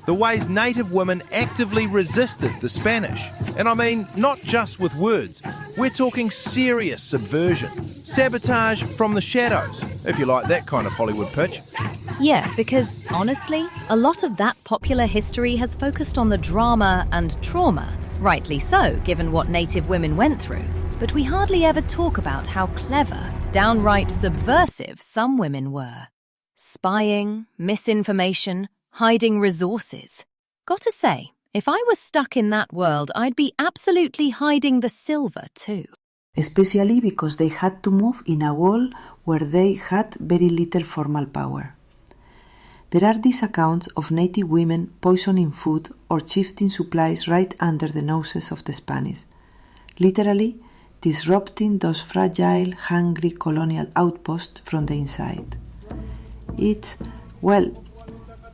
the ways native women actively resisted the Spanish. And I mean, not just with words. We're talking serious subversion. Sabotage from the shadows, if you like that kind of Hollywood pitch. Yeah, because, honestly, a lot of that popular history has focused on the drama and trauma. Rightly so, given what native women went through. But we hardly ever talk about how clever, downright subversive some women were. Spying, misinformation, hiding resources. Gotta say, if I was stuck in that world, I'd be absolutely hiding the silver too. Especially because they had to move in a world where they had very little formal power. There are these accounts of native women poisoning food or shifting supplies right under the noses of the Spanish, literally disrupting those fragile, hungry colonial outposts from the inside.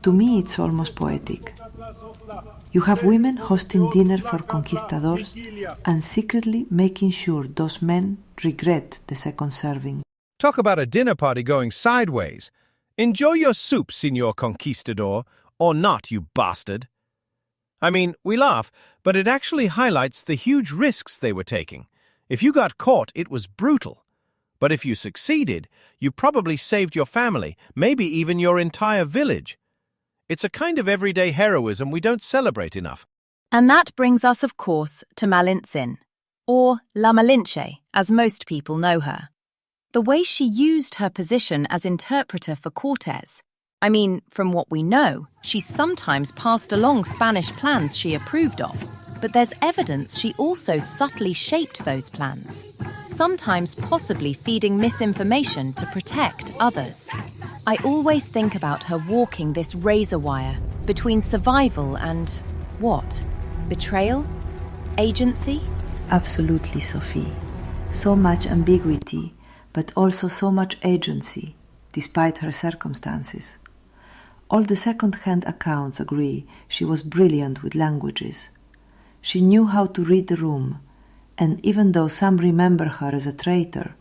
To me it's almost poetic. You have women hosting dinner for conquistadors and secretly making sure those men regret the second serving. Talk about a dinner party going sideways. Enjoy your soup, Señor Conquistador, or not, you bastard. I mean, we laugh, but it actually highlights the huge risks they were taking. If you got caught, it was brutal. But if you succeeded, you probably saved your family, maybe even your entire village. It's a kind of everyday heroism we don't celebrate enough. And that brings us, of course, to Malintzin, or La Malinche, as most people know her. The way she used her position as interpreter for Cortés. I mean, from what we know, she sometimes passed along Spanish plans she approved of, but there's evidence she also subtly shaped those plans, sometimes possibly feeding misinformation to protect others. I always think about her walking this razor wire between survival and, what? Betrayal? Agency? Absolutely, Sophie. So much ambiguity, but also so much agency, despite her circumstances. All the second-hand accounts agree she was brilliant with languages. She knew how to read the room, and even though some remember her as a traitor,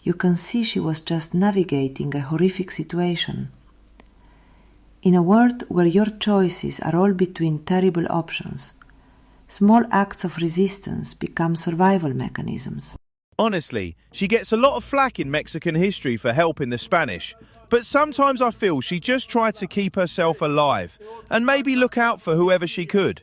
you can see she was just navigating a horrific situation. In a world where your choices are all between terrible options, small acts of resistance become survival mechanisms. Honestly, she gets a lot of flack in Mexican history for helping the Spanish, but sometimes I feel she just tried to keep herself alive and maybe look out for whoever she could.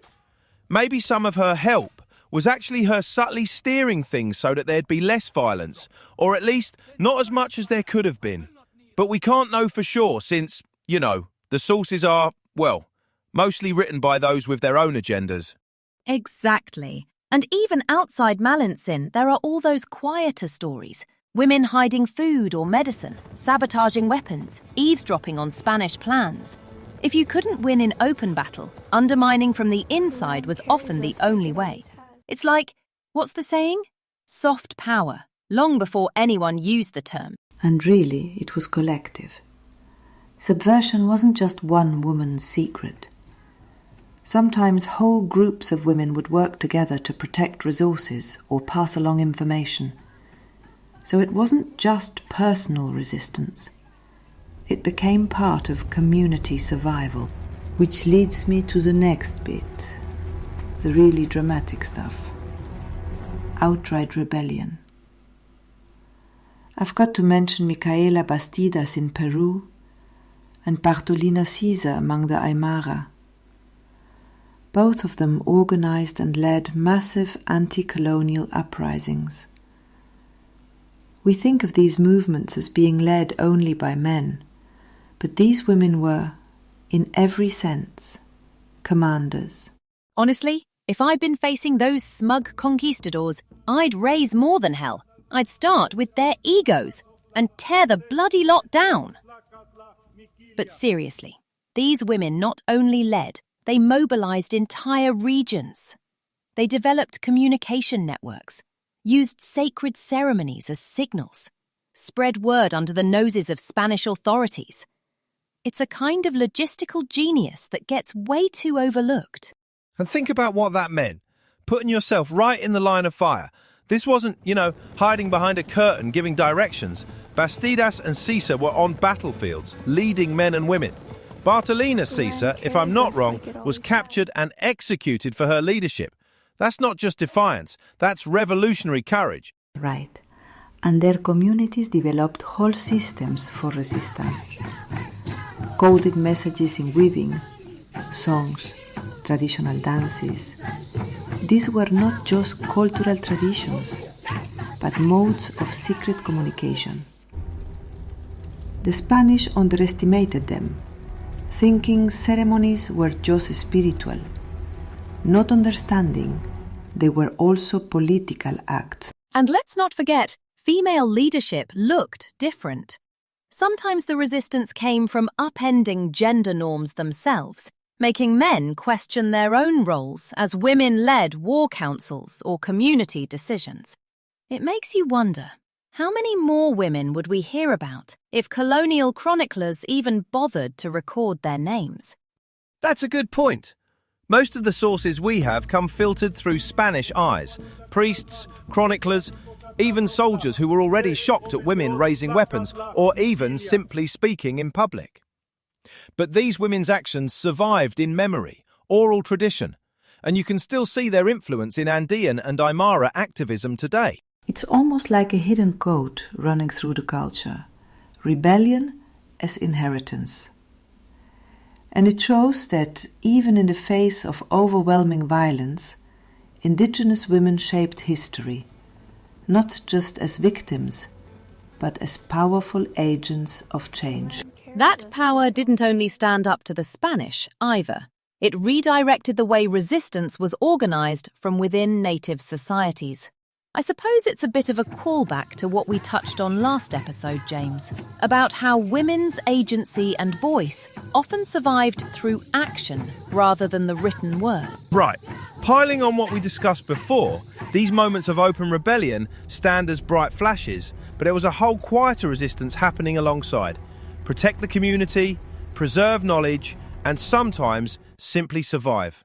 Maybe some of her help was actually her subtly steering things so that there'd be less violence, or at least not as much as there could have been. But we can't know for sure since, the sources are, mostly written by those with their own agendas. Exactly. And even outside Malintzin, there are all those quieter stories. Women hiding food or medicine, sabotaging weapons, eavesdropping on Spanish plans. If you couldn't win in open battle, undermining from the inside was often the only way. It's like, what's the saying? Soft power, long before anyone used the term. And really, it was collective. Subversion wasn't just one woman's secret. Sometimes whole groups of women would work together to protect resources or pass along information. So it wasn't just personal resistance. It became part of community survival. Which leads me to the next bit, the really dramatic stuff. Outright rebellion. I've got to mention Micaela Bastidas in Peru and Bartolina Caesar among the Aymara. Both of them organized and led massive anti-colonial uprisings. We think of these movements as being led only by men, but these women were, in every sense, commanders. Honestly, if I'd been facing those smug conquistadors, I'd raise more than hell. I'd start with their egos and tear the bloody lot down. But seriously, these women not only led, they mobilized entire regions. They developed communication networks, used sacred ceremonies as signals, spread word under the noses of Spanish authorities. It's a kind of logistical genius that gets way too overlooked. And think about what that meant. Putting yourself right in the line of fire. This wasn't, hiding behind a curtain giving directions. Bastidas and Caesar were on battlefields, leading men and women. Bartolina Sisa, if I'm not wrong, was captured and executed for her leadership. That's not just defiance, that's revolutionary courage. Right. And their communities developed whole systems for resistance. Coded messages in weaving, songs, traditional dances. These were not just cultural traditions, but modes of secret communication. The Spanish underestimated them, thinking ceremonies were just spiritual, not understanding they were also political acts. And let's not forget, female leadership looked different. Sometimes the resistance came from upending gender norms themselves, making men question their own roles as women led war councils or community decisions. It makes you wonder, how many more women would we hear about if colonial chroniclers even bothered to record their names? That's a good point. Most of the sources we have come filtered through Spanish eyes. Priests, chroniclers, even soldiers who were already shocked at women raising weapons or even simply speaking in public. But these women's actions survived in memory, oral tradition, and you can still see their influence in Andean and Aymara activism today. It's almost like a hidden code running through the culture. Rebellion as inheritance. And it shows that even in the face of overwhelming violence, indigenous women shaped history, not just as victims, but as powerful agents of change. That power didn't only stand up to the Spanish, either. It redirected the way resistance was organized from within native societies. I suppose it's a bit of a callback to what we touched on last episode, James, about how women's agency and voice often survived through action rather than the written word. Right. Piling on what we discussed before, these moments of open rebellion stand as bright flashes, but there was a whole quieter resistance happening alongside. Protect the community, preserve knowledge, and sometimes simply survive.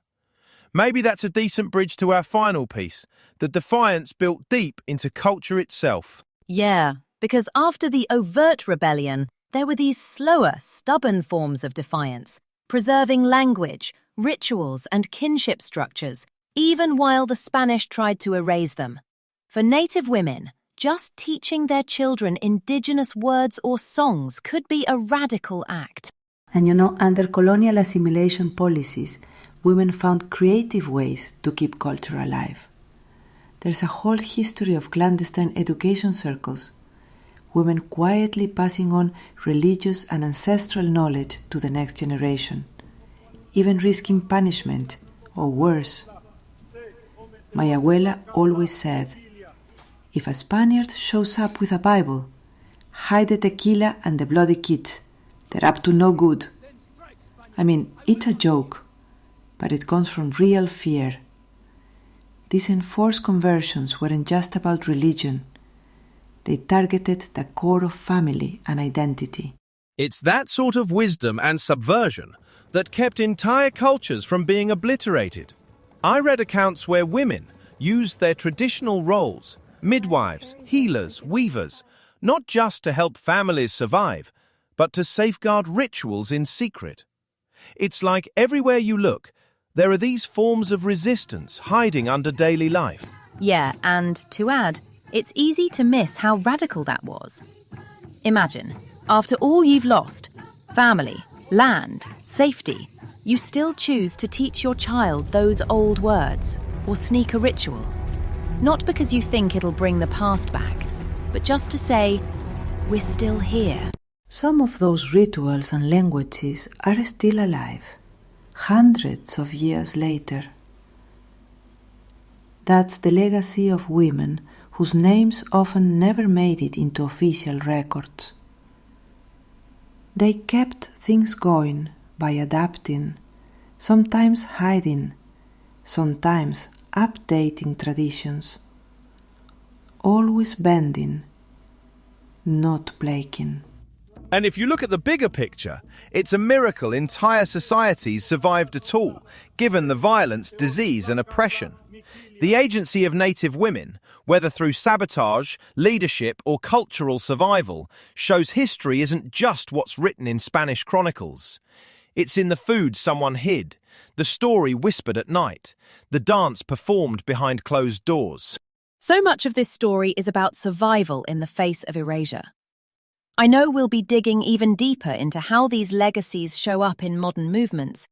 Maybe that's a decent bridge to our final piece, the defiance built deep into culture itself. Yeah, because after the overt rebellion, there were these slower, stubborn forms of defiance, preserving language, rituals, and kinship structures, even while the Spanish tried to erase them. For native women, just teaching their children indigenous words or songs could be a radical act. And under colonial assimilation policies, women found creative ways to keep culture alive. There's a whole history of clandestine education circles, women quietly passing on religious and ancestral knowledge to the next generation, even risking punishment or worse. My abuela always said, if a Spaniard shows up with a Bible, hide the tequila and the bloody kids. They're up to no good. I mean, it's a joke, but it comes from real fear. These enforced conversions weren't just about religion. They targeted the core of family and identity. It's that sort of wisdom and subversion that kept entire cultures from being obliterated. I read accounts where women used their traditional roles, midwives, healers, weavers, not just to help families survive, but to safeguard rituals in secret. It's like everywhere you look, there are these forms of resistance hiding under daily life. Yeah, and to add, it's easy to miss how radical that was. Imagine, after all you've lost, family, land, safety, you still choose to teach your child those old words or sneak a ritual. Not because you think it'll bring the past back, but just to say, we're still here. Some of those rituals and languages are still alive, hundreds of years later. That's the legacy of women whose names often never made it into official records. They kept things going by adapting, sometimes hiding, sometimes updating traditions, always bending, not breaking. And if you look at the bigger picture, it's a miracle entire societies survived at all, given the violence, disease and oppression. The agency of native women, whether through sabotage, leadership or cultural survival, shows history isn't just what's written in Spanish chronicles. It's in the food someone hid, the story whispered at night, the dance performed behind closed doors. So much of this story is about survival in the face of erasure. I know we'll be digging even deeper into how these legacies show up in modern movements.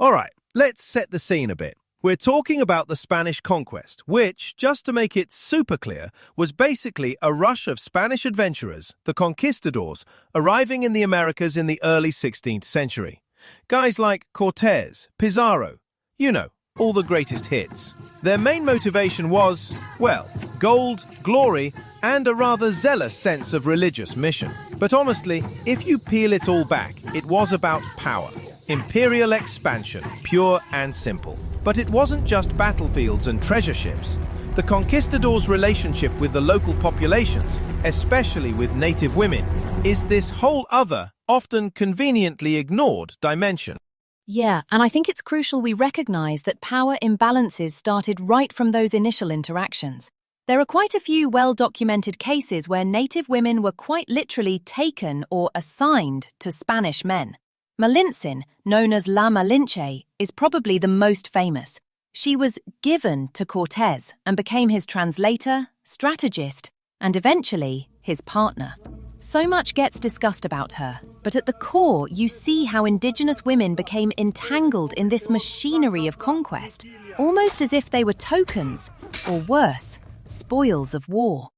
All right, let's set the scene a bit. We're talking about the Spanish conquest, which, just to make it super clear, was basically a rush of Spanish adventurers, the conquistadors, arriving in the Americas in the early 16th century. Guys like Cortés, Pizarro, you know, all the greatest hits. Their main motivation was, well, gold, glory, and a rather zealous sense of religious mission. But honestly, if you peel it all back, it was about power. Imperial expansion, pure and simple. But it wasn't just battlefields and treasure ships. The conquistadors' relationship with the local populations, especially with native women, is this whole other, often conveniently ignored dimension. Yeah, and I think it's crucial we recognize that power imbalances started right from those initial interactions. There are quite a few well-documented cases where native women were quite literally taken or assigned to Spanish men. Malintzin, known as La Malinche, is probably the most famous. She was given to Cortés and became his translator, strategist, and eventually his partner. So much gets discussed about her, but at the core you see how indigenous women became entangled in this machinery of conquest, almost as if they were tokens, or worse, spoils of war.